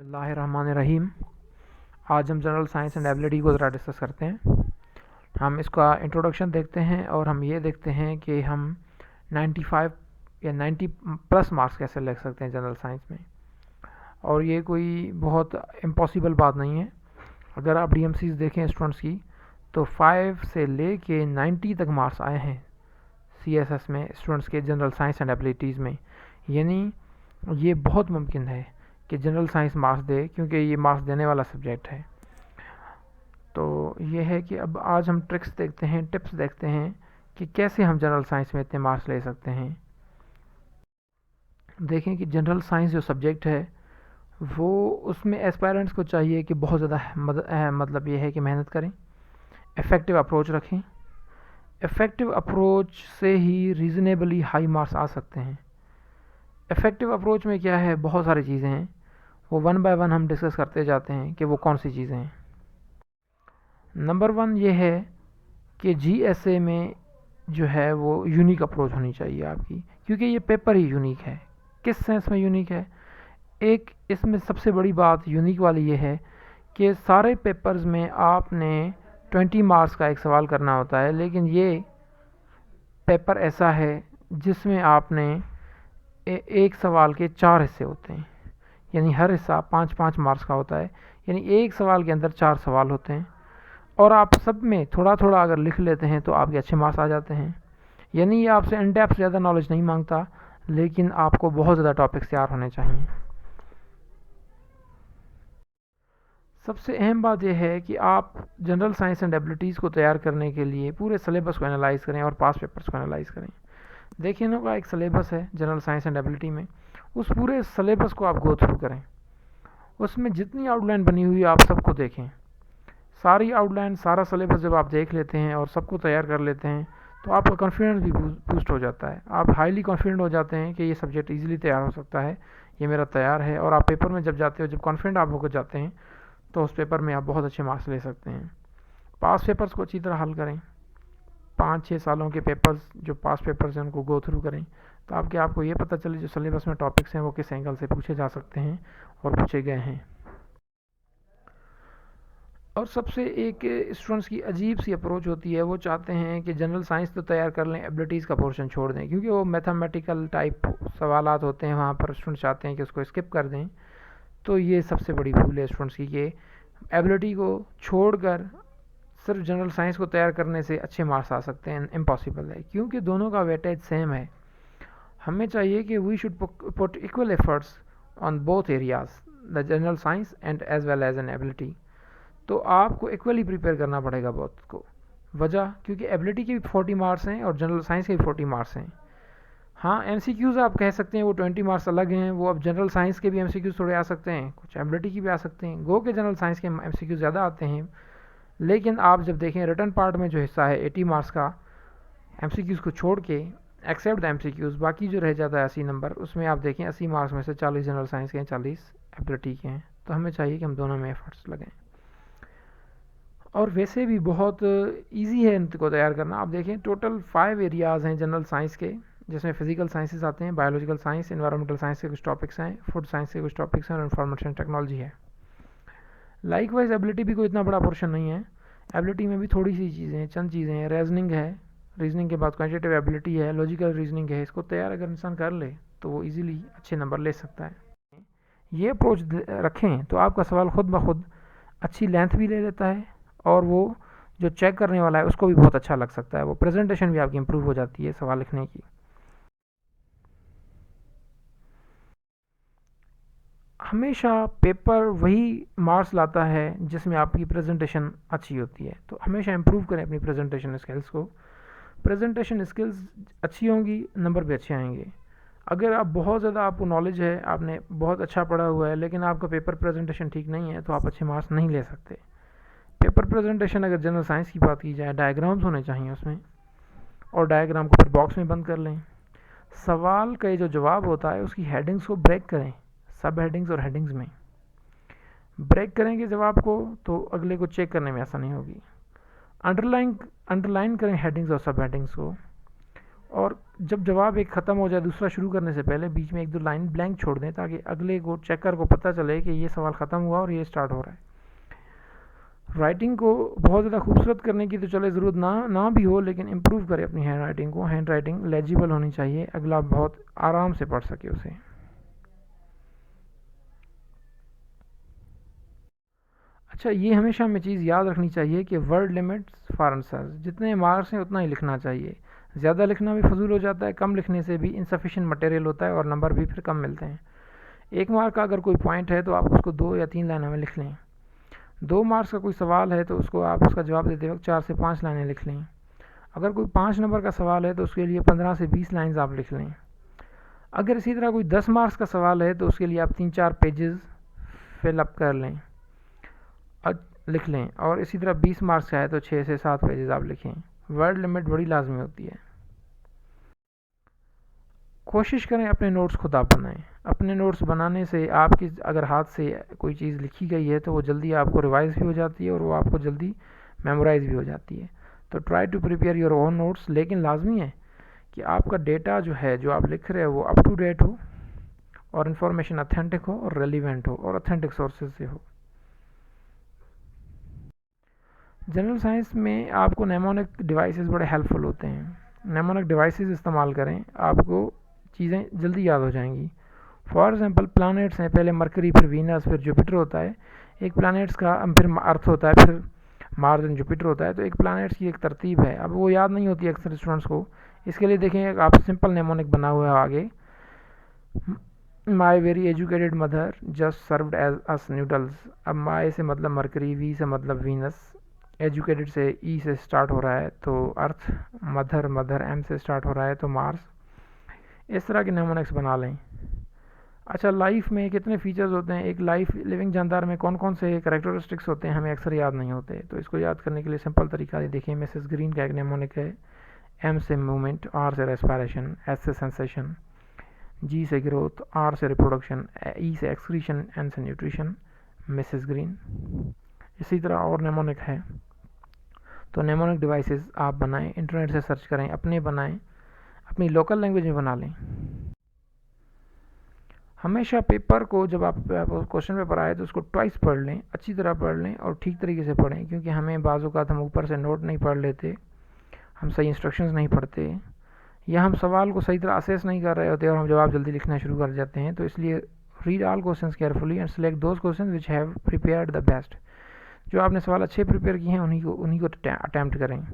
बिस्मिल्लाहिर्रहमानिर्रहीम। आज हम जनरल साइंस एंड एबिलिटी को ज़रा डिस्कस करते हैं। हम इसका इंट्रोडक्शन देखते हैं और हम ये देखते हैं कि हम 95 या 90 प्लस मार्क्स कैसे ले सकते हैं जनरल साइंस में। और ये कोई बहुत इम्पॉसिबल बात नहीं है। अगर आप DMCs देखें स्टूडेंट्स की तो 5 से ले के 90 तक मार्क्स आए हैं CSS में स्टूडेंट्स के जनरल साइंस एंड एबिलिटीज़ में। यानी ये बहुत मुमकिन है कि जनरल साइंस मार्क्स दे, क्योंकि ये मार्क्स देने वाला सब्जेक्ट है। तो ये है कि अब आज हम ट्रिक्स देखते हैं, टिप्स देखते हैं कि कैसे हम जनरल साइंस में इतने मार्क्स ले सकते हैं। देखें कि जनरल साइंस जो सब्जेक्ट है वो उसमें एस्पायरेंट्स को चाहिए कि बहुत ज़्यादा मतलब ये है कि मेहनत करें, इफ़ेक्टिव अप्रोच रखें। इफ़ेक्टिव अप्रोच से ही रीज़नेबली हाई मार्क्स आ सकते हैं। इफ़ेक्टिव अप्रोच में क्या है, बहुत सारी चीज़ें हैं, वो वन बाय वन हम डिस्कस करते जाते हैं कि वो कौन सी चीज़ें हैं। नंबर 1 ये है कि GSA में जो है वो यूनिक अप्रोच होनी चाहिए आपकी, क्योंकि ये पेपर ही यूनिक है। किस सेंस में यूनिक है? एक इसमें सबसे बड़ी बात यूनिक वाली ये है कि सारे पेपर्स में आपने 20 मार्क्स का एक सवाल करना होता है, लेकिन ये पेपर ऐसा है जिसमें आपने एक सवाल के 4 हिस्से होते हैं, यानी हर हिस्सा 5-5 मार्क्स का होता है। यानी एक सवाल के अंदर 4 सवाल होते हैं और आप सब में थोड़ा थोड़ा अगर लिख लेते हैं तो आपके अच्छे मार्क्स आ जाते हैं। यानी ये आपसे इन डेप्थ ज़्यादा नॉलेज नहीं मांगता, लेकिन आपको बहुत ज़्यादा टॉपिक्स तैयार होने चाहिए। सबसे अहम बात यह है कि आप जनरल साइंस एंड एबिलिटीज़ को तैयार करने के लिए पूरे सिलेबस को एनालाइज़ करें और पास पेपर्स को एनालाइज़ करें। देखिए ना का एक सिलेबस है जनरल साइंस एंड एबिलिटी में, उस पूरे सिलेबस को आप गो थ्रू करें। उसमें जितनी आउटलाइन बनी हुई है आप सबको देखें। सारी आउटलाइन, सारा सिलेबस जब आप देख लेते हैं और सबको तैयार कर लेते हैं तो आपका कॉन्फिडेंस भी बूस्ट हो जाता है। आप हाईली कॉन्फिडेंट हो जाते हैं कि ये सब्जेक्ट ईजिली तैयार हो सकता है, ये मेरा तैयार है। और आप पेपर में जब जाते हो, जब कॉन्फिडेंट आप होकर जाते हैं, तो उस पेपर में आप बहुत अच्छे मार्क्स ले सकते हैं। पास पेपर्स को अच्छी तरह हल करें। 5-6 सालों के पेपर्स, जो पास पेपर्स हैं, उनको गो थ्रू करें, तो आपको ये पता चले जो सिलेबस में टॉपिक्स हैं वो किस एंगल से पूछे जा सकते हैं और पूछे गए हैं। और सबसे एक स्टूडेंट्स की अजीब सी अप्रोच होती है, वो चाहते हैं कि जनरल साइंस तो तैयार कर लें, एबिलिटीज़ का पोर्शन छोड़ दें, क्योंकि वो मैथमेटिकल टाइप सवालात होते हैं, वहाँ पर स्टूडेंट चाहते हैं कि उसको स्किप कर दें। तो ये सबसे बड़ी भूल है स्टूडेंट्स की कि एबिलिटी को छोड़कर सिर्फ जनरल साइंस को तैयार करने से अच्छे मार्क्स आ सकते हैं। इम्पॉसिबल है, क्योंकि दोनों का वेटेज सेम है। हमें चाहिए कि we should put equal efforts on both areas, the general science and as well as an ability. तो आपको इक्वली प्रिपेयर करना पड़ेगा बोथ को। वजह, क्योंकि एबिलिटी के भी 40 मार्क्स हैं और जनरल साइंस के भी 40 मार्क्स हैं। हाँ, MCQs आप कह सकते हैं वो 20 मार्क्स अलग हैं, वो अब जनरल साइंस के भी MCQs थोड़े आ सकते हैं, कुछ एबिलिटी की भी आ सकते हैं। गो के जनरल साइंस के MCQs ज़्यादा आते हैं, लेकिन आप जब देखें रिटर्न पार्ट में जो हिस्सा है 80 मार्क्स का, MCQs को छोड़ के एक्सेप्ट द MCQs, बाकी जो रह जाता है 80 नंबर, उसमें आप देखें 80 मार्क्स में से 40 जनरल साइंस के हैं, 40 एबिलिटी के हैं। तो हमें चाहिए कि हम दोनों में एफर्ट्स लगाएं। और वैसे भी बहुत इजी है इनको तैयार करना। आप देखें टोटल 5 एरियाज़ हैं जनरल साइंस के, जिसमें फिजिकल साइंसेस आते हैं, बायोलॉजिकल साइंस, एनवायरमेंटल साइंस के कुछ टॉपिक्स हैं, फूड साइंस के कुछ टॉपिक्स हैं और इंफॉर्मेशन टेक्नोलॉजी है। लाइकवाइज एबिलिटी भी कोई इतना बड़ा पोर्शन नहीं है। एबिलिटी में भी थोड़ी सी चीज़ें हैं, चंद चीज़ें हैं। रीजनिंग है, रीजनिंग के बाद क्वांटिटेटिव एबिलिटी है, लॉजिकल रीजनिंग है। इसको तैयार अगर इंसान कर ले तो वो ईजिली अच्छे नंबर ले सकता है। ये अप्रोच रखें तो आपका सवाल खुद ब खुद अच्छी लेंथ भी ले लेता है और वो जो चेक करने वाला है उसको भी बहुत अच्छा लग सकता है। वो प्रेजेंटेशन भी आपकी इम्प्रूव हो जाती है सवाल लिखने की। हमेशा पेपर वही मार्क्स लाता है जिसमें आपकी प्रेजेंटेशन अच्छी होती है। तो हमेशा इम्प्रूव करें अपनी प्रेजेंटेशन स्किल्स को। प्रेजेंटेशन स्किल्स अच्छी होंगी, नंबर भी अच्छे आएंगे। अगर आप बहुत ज़्यादा, आपको नॉलेज है, आपने बहुत अच्छा पढ़ा हुआ है, लेकिन आपका पेपर प्रेजेंटेशन ठीक नहीं है, तो आप अच्छे मार्क्स नहीं ले सकते। पेपर प्रेजेंटेशन अगर जनरल साइंस की बात की जाए, डायग्राम्स होने चाहिए उसमें, और डायग्राम को फिर बॉक्स में बंद कर लें। सवाल का जो जवाब होता है उसकी हेडिंग्स को ब्रेक करें, सब हेडिंग्स और हेडिंग्स में ब्रेक करेंगे जवाब को, तो अगले को चेक करने में आसानी होगी। अंडरलाइन करें हेडिंग्स और सब हेडिंग्स को। और जब जवाब एक ख़त्म हो जाए दूसरा शुरू करने से पहले बीच में 1-2 लाइन ब्लैंक छोड़ दें, ताकि अगले को चेकर को पता चले कि ये सवाल ख़त्म हुआ और ये स्टार्ट हो रहा है। राइटिंग को बहुत ज़्यादा खूबसूरत करने की तो चले ज़रूरत ना भी हो, लेकिन इम्प्रूव करें अपनी हैंड राइटिंग को। हैंड राइटिंग लेजिबल होनी चाहिए, अगला बहुत आराम से पढ़ सके उसे। अच्छा, ये हमेशा हमें चीज़ याद रखनी चाहिए कि वर्ड लिमिट्स फॉर आंसर्स, जितने मार्क्स हैं उतना ही लिखना चाहिए। ज़्यादा लिखना भी फजूल हो जाता है, कम लिखने से भी इनसफिशिएंट मटेरियल होता है और नंबर भी फिर कम मिलते हैं। 1 मार्क का अगर कोई पॉइंट है तो आप उसको 2 या 3 लाइनों में लिख लें। 2 मार्क्स का कोई सवाल है तो उसको आप उसका जवाब देते वक्त 4 से 5 लाइनें लिख लें। अगर कोई 5 नंबर का सवाल है तो उसके लिए 15 से 20 लाइन्स आप लिख लें। अगर इसी तरह कोई 10 मार्क्स का सवाल है तो उसके लिए आप 3-4 पेजेस फिलअप कर लें, लिख लें। और इसी तरह 20 मार्क्स का है तो 6 से 7 पेजेस आप लिखें। वर्ड लिमिट बड़ी लाजमी होती है। कोशिश करें अपने नोट्स खुद आप बनाएं। अपने नोट्स बनाने से आपकी अगर हाथ से कोई चीज़ लिखी गई है तो वो जल्दी आपको रिवाइज भी हो जाती है और वो आपको जल्दी मेमोराइज भी हो जाती है। तो try to prepare your own notes, लेकिन लाजमी है कि आपका डेटा जो है, जो आप लिख रहे हो, वो अप टू डेट हो और इन्फॉर्मेशन अथेंटिक हो और रेलिवेंट हो और अथेंटिक सोर्सेज से हो। जनरल साइंस में आपको नेमोनिक डिवाइसेस बड़े हेल्पफुल होते हैं। नेमोनिक डिवाइसेस इस्तेमाल करें, आपको चीज़ें जल्दी याद हो जाएंगी। फॉर एग्जांपल प्लैनेट्स हैं, पहले मरकरी, फिर वीनस, फिर जुपिटर होता है। एक प्लैनेट्स का फिर अर्थ होता है, फिर मार्स एंड जुपिटर होता है। तो एक प्लैनेट्स की एक तरतीब है, अब वो याद नहीं होती अक्सर स्टूडेंट्स को। इसके लिए देखें, आप सिंपल नेमोनिक बना हुआ है आगे। My very educated mother just served as us noodles. अब माई से मतलब मरकरी, वी से मतलब वीनस, एजुकेटेड से ई से स्टार्ट हो रहा है तो अर्थ, मदर एम से स्टार्ट हो रहा है तो मार्स। इस तरह के नेमोनिक्स बना लें। अच्छा, लाइफ में कितने फीचर्स होते हैं, एक लाइफ लिविंग जानदार में कौन कौन से कैरेक्टरिस्टिक्स होते हैं, हमें अक्सर याद नहीं होते। तो इसको याद करने के लिए सिंपल तरीका देखिए। मिसेस ग्रीन का एक नेमोनिक है। एम से मूवमेंट, आर से रेस्पिरेशन, एस से सेंसेशन, जी से ग्रोथ, आर से रिप्रोडक्शन, ई से एक्सक्रीशन, एन से न्यूट्रिशन। Mrs green. इसी तरह और नेमोनिक है। तो नेमोनिक डिवाइसेस आप बनाएं, इंटरनेट से सर्च करें, अपने बनाएं, अपनी लोकल लैंग्वेज में बना लें। हमेशा पेपर को जब आप क्वेश्चन पेपर आए तो उसको ट्वाइस पढ़ लें, अच्छी तरह पढ़ लें और ठीक तरीके से पढ़ें, क्योंकि हमें बाज़ औक़ात हम ऊपर से नोट नहीं पढ़ लेते, हम सही इंस्ट्रक्शंस नहीं पढ़ते, या हम सवाल को सही तरह असेस नहीं कर रहे होते और हम जवाब जल्दी लिखना शुरू कर जाते हैं। तो इसलिए read all questions carefully and select those questions which have prepared the best. जो आपने सवाल अच्छे प्रिपेयर किए हैं उन्हीं को अटैम्प्ट करें।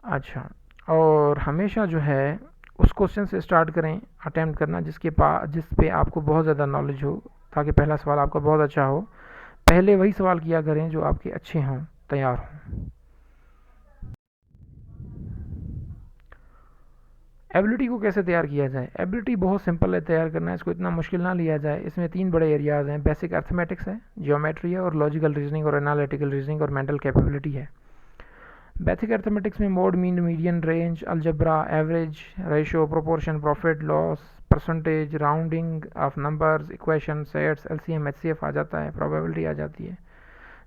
अच्छा, और हमेशा जो है उस क्वेश्चन से स्टार्ट करें अटैम्प्ट करना जिस पे आपको बहुत ज़्यादा नॉलेज हो, ताकि पहला सवाल आपका बहुत अच्छा हो। पहले वही सवाल किया करें जो आपके अच्छे हों, तैयार हों। एबिलिटी को कैसे तैयार किया जाए? एबिलिटी बहुत सिंपल है तैयार करना, इसको इतना मुश्किल ना लिया जाए। इसमें 3 बड़े एरियाज़ हैं। बेसिक अर्थमेटिक्स है, जियोमेट्री है और लॉजिकल रीजनिंग और एनालिटिकल रीजनिंग और मेंटल कैपेबिलिटी है। बेसिक अर्थमेटिक्स में mode, mean, median, range, algebra, average, ratio, proportion, profit, loss, percentage, rounding off numbers, equation, sets, LCM, HCF आ जाता है, प्रोबेबिलिटी आ जाती है।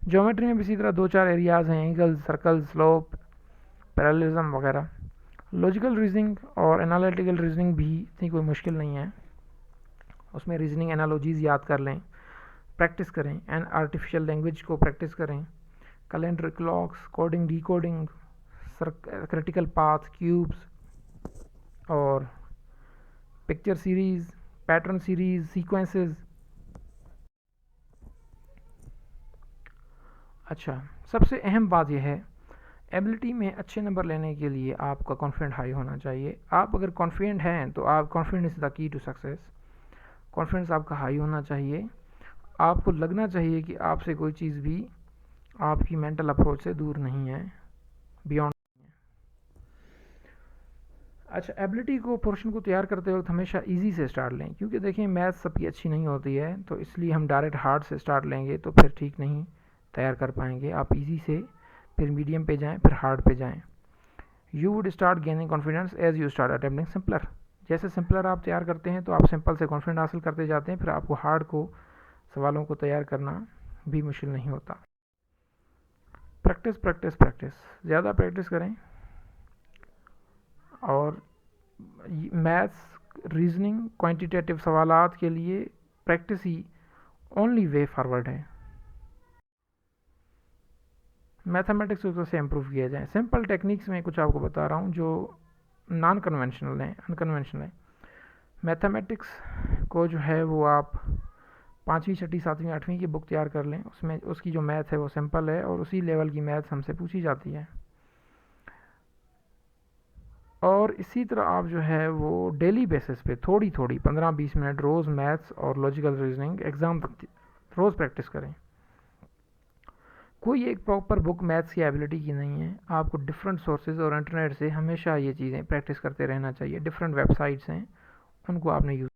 ज्योमेट्री में भी इसी तरह 2-4 एरियाज़ हैं, एंगल, सर्कल, स्लोप, पैरेललिज्म वगैरह। लॉजिकल रीजनिंग और एनालिटिकल रीजनिंग भी इतनी कोई मुश्किल नहीं है, उसमें रीजनिंग एनालॉजीज़ याद कर लें, प्रैक्टिस करें, एंड आर्टिफिशियल लैंग्वेज को प्रैक्टिस करें, calendar, clocks, coding, decoding, critical path, cubes और picture series, pattern series, sequences. अच्छा, सबसे अहम बात यह है, एबिलिटी में अच्छे नंबर लेने के लिए आपका कॉन्फिडेंट हाई होना चाहिए। आप अगर कॉन्फिडेंट हैं तो आप, confidence is the key to success. Confidence आपका हाई होना चाहिए। आपको लगना चाहिए कि आपसे कोई चीज़ भी आपकी मेंटल अप्रोच से दूर नहीं है, बियॉन्ड। अच्छा, एबिलिटी को पोर्शन को तैयार करते वक्त हमेशा इजी से स्टार्ट लें, क्योंकि देखिए मैथ्स सबकी अच्छी नहीं होती है, तो इसलिए हम डायरेक्ट हार्ड से स्टार्ट लेंगे तो फिर ठीक नहीं तैयार कर पाएंगे। आप इजी से फिर मीडियम पे जाएं, फिर हार्ड पे जाएं। You would start gaining confidence as you start attempting simpler. जैसे सिंपलर आप तैयार करते हैं तो आप सिंपल से कॉन्फिडेंस हासिल करते जाते हैं, फिर आपको हार्ड को, सवालों को तैयार करना भी मुश्किल नहीं होता। प्रैक्टिस प्रैक्टिस प्रैक्टिस, ज़्यादा प्रैक्टिस करें और मैथ्स, रीजनिंग, क्वांटिटेटिव सवालात के लिए प्रैक्टिस ही ओनली वे फॉरवर्ड है। मैथमेटिक्स को कैसे इम्प्रूव किया जाए, सिंपल टेक्निक्स में कुछ आपको बता रहा हूँ जो नॉन कन्वेंशनल है, अनकन्वेंशनल है। मैथमेटिक्स को जो है वो आप 5वीं 6वीं 7वीं 8वीं की बुक तैयार कर लें, उसमें उसकी जो मैथ है वो सिंपल है और उसी लेवल की मैथ हमसे पूछी जाती है। और इसी तरह आप जो है वो डेली बेसिस पे थोड़ी थोड़ी 15-20 मिनट रोज़ मैथ्स और लॉजिकल रीजनिंग एग्ज़ाम तक रोज़ प्रैक्टिस करें। कोई एक प्रॉपर बुक मैथ्स की एबिलिटी की नहीं है, आपको डिफरेंट सोर्सेज और इंटरनेट से हमेशा ये चीज़ें प्रैक्टिस करते रहना चाहिए। डिफरेंट वेबसाइट्स हैं, उनको आपने यूज़